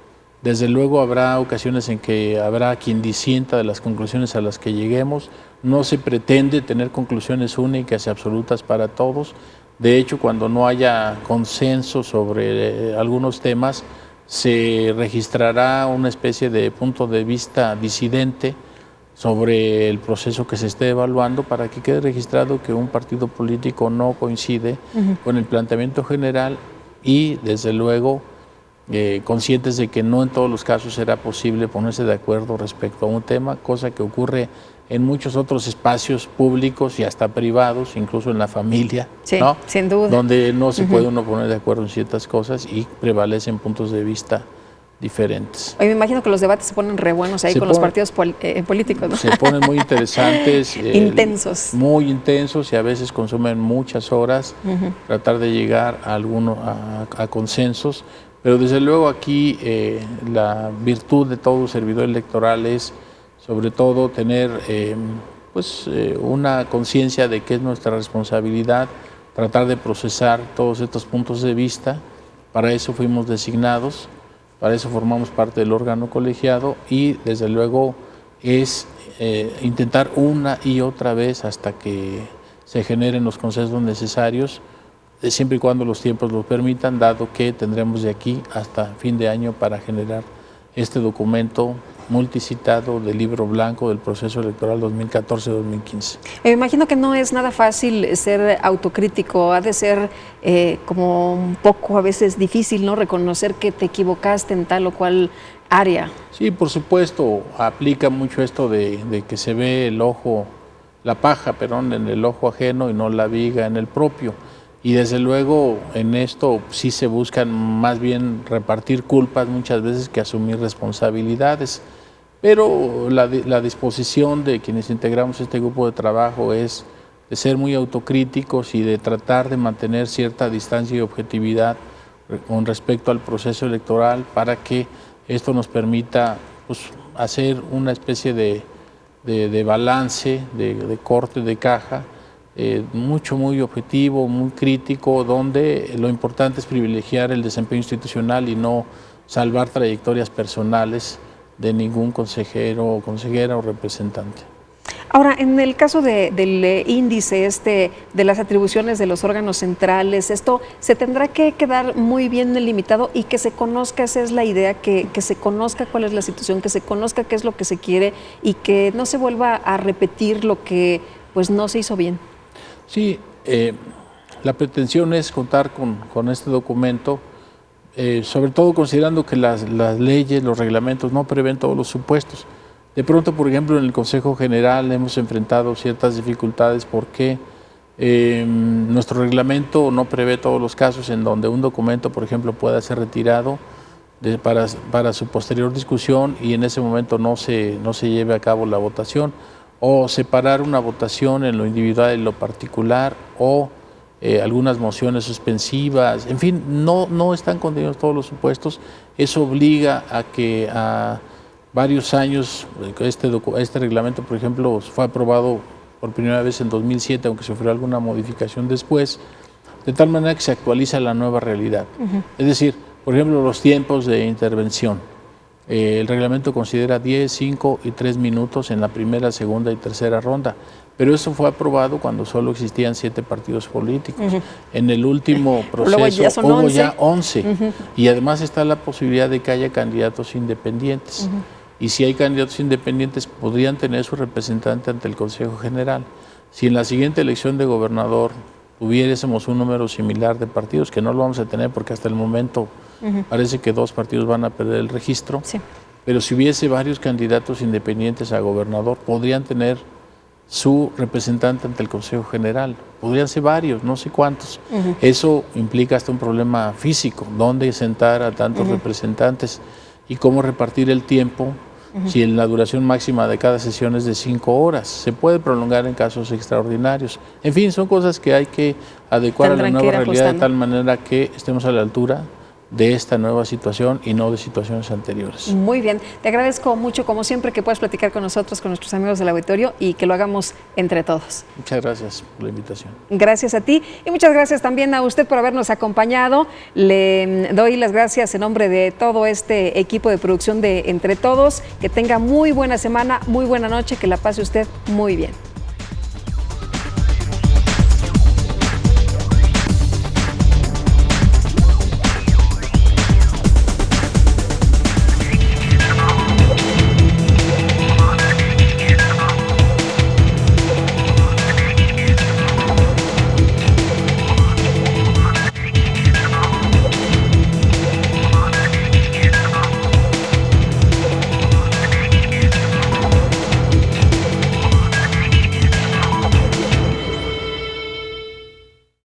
Desde luego habrá ocasiones en que habrá quien disienta de las conclusiones a las que lleguemos. No se pretende tener conclusiones únicas y absolutas para todos. De hecho, cuando no haya consenso sobre algunos temas, se registrará una especie de punto de vista disidente sobre el proceso que se esté evaluando, para que quede registrado que un partido político no coincide con el planteamiento general, y desde luego conscientes de que no en todos los casos será posible ponerse de acuerdo respecto a un tema, cosa que ocurre en muchos otros espacios públicos y hasta privados, incluso en la familia, sí, ¿no? Sin duda. Donde no se puede uno poner de acuerdo en ciertas cosas y prevalecen puntos de vista diferentes. Oye, me imagino que los debates se ponen re buenos ahí con los partidos políticos, ¿no? Se ponen muy interesantes. Intensos. Muy intensos, y a veces consumen muchas horas tratar de llegar a consensos. Pero desde luego aquí la virtud de todo servidor electoral es sobre todo tener una conciencia de que es nuestra responsabilidad tratar de procesar todos estos puntos de vista. Para eso fuimos designados, para eso formamos parte del órgano colegiado, y desde luego es intentar una y otra vez hasta que se generen los consensos necesarios, siempre y cuando los tiempos lo permitan, dado que tendremos de aquí hasta fin de año para generar este documento multicitado del libro blanco del proceso electoral 2014-2015. Me imagino que no es nada fácil ser autocrítico, ha de ser como un poco a veces difícil, ¿no? Reconocer que te equivocaste en tal o cual área. Sí, por supuesto, aplica mucho esto de que se ve la paja, en el ojo ajeno y no la viga en el propio. Y desde luego en esto sí se buscan más bien repartir culpas muchas veces que asumir responsabilidades. Pero la disposición de quienes integramos este grupo de trabajo es de ser muy autocríticos y de tratar de mantener cierta distancia y objetividad con respecto al proceso electoral, para que esto nos permita hacer una especie de balance, de corte de caja, muy objetivo, muy crítico, donde lo importante es privilegiar el desempeño institucional y no salvar trayectorias personales de ningún consejero o consejera o representante. Ahora, en el caso del índice de las atribuciones de los órganos centrales, esto se tendrá que quedar muy bien delimitado y que se conozca, esa es la idea, que se conozca cuál es la situación, que se conozca qué es lo que se quiere y que no se vuelva a repetir lo que pues no se hizo bien. Sí, la pretensión es contar con este documento, sobre todo considerando que las leyes, los reglamentos no prevén todos los supuestos. De pronto, por ejemplo, en el Consejo General hemos enfrentado ciertas dificultades porque nuestro reglamento no prevé todos los casos en donde un documento, por ejemplo, pueda ser retirado para su posterior discusión y en ese momento no se lleve a cabo la votación, o separar una votación en lo individual y lo particular, o algunas mociones suspensivas, en fin, no están contenidos todos los supuestos. Eso obliga a que a varios años, este reglamento, por ejemplo, fue aprobado por primera vez en 2007, aunque sufrió alguna modificación después, de tal manera que se actualiza la nueva realidad. Es decir, por ejemplo, los tiempos de intervención. El reglamento considera 10, 5 y 3 minutos en la primera, segunda y tercera ronda, pero eso fue aprobado cuando solo existían 7 partidos políticos. En el último proceso hubo ya 11 y además está la posibilidad de que haya candidatos independientes. Y si hay candidatos independientes, podrían tener su representante ante el Consejo General. Si en la siguiente elección de gobernador tuviésemos un número similar de partidos, que no lo vamos a tener porque hasta el momento parece que 2 partidos van a perder el registro, pero si hubiese varios candidatos independientes a gobernador, podrían tener su representante ante el Consejo General. Podrían ser varios, no sé cuántos. Eso implica hasta un problema físico, dónde sentar a tantos representantes y cómo repartir el tiempo. Si la duración máxima de cada sesión es de 5 horas, se puede prolongar en casos extraordinarios. En fin, son cosas que hay que adecuar a la nueva realidad de tal manera que estemos a la altura de esta nueva situación y no de situaciones anteriores. Muy bien, te agradezco mucho como siempre que puedas platicar con nosotros, con nuestros amigos del auditorio y que lo hagamos entre todos. Muchas gracias por la invitación. Gracias a ti y muchas gracias también a usted por habernos acompañado. Le doy las gracias en nombre de todo este equipo de producción de Entre Todos. Que tenga muy buena semana, muy buena noche, que la pase usted muy bien.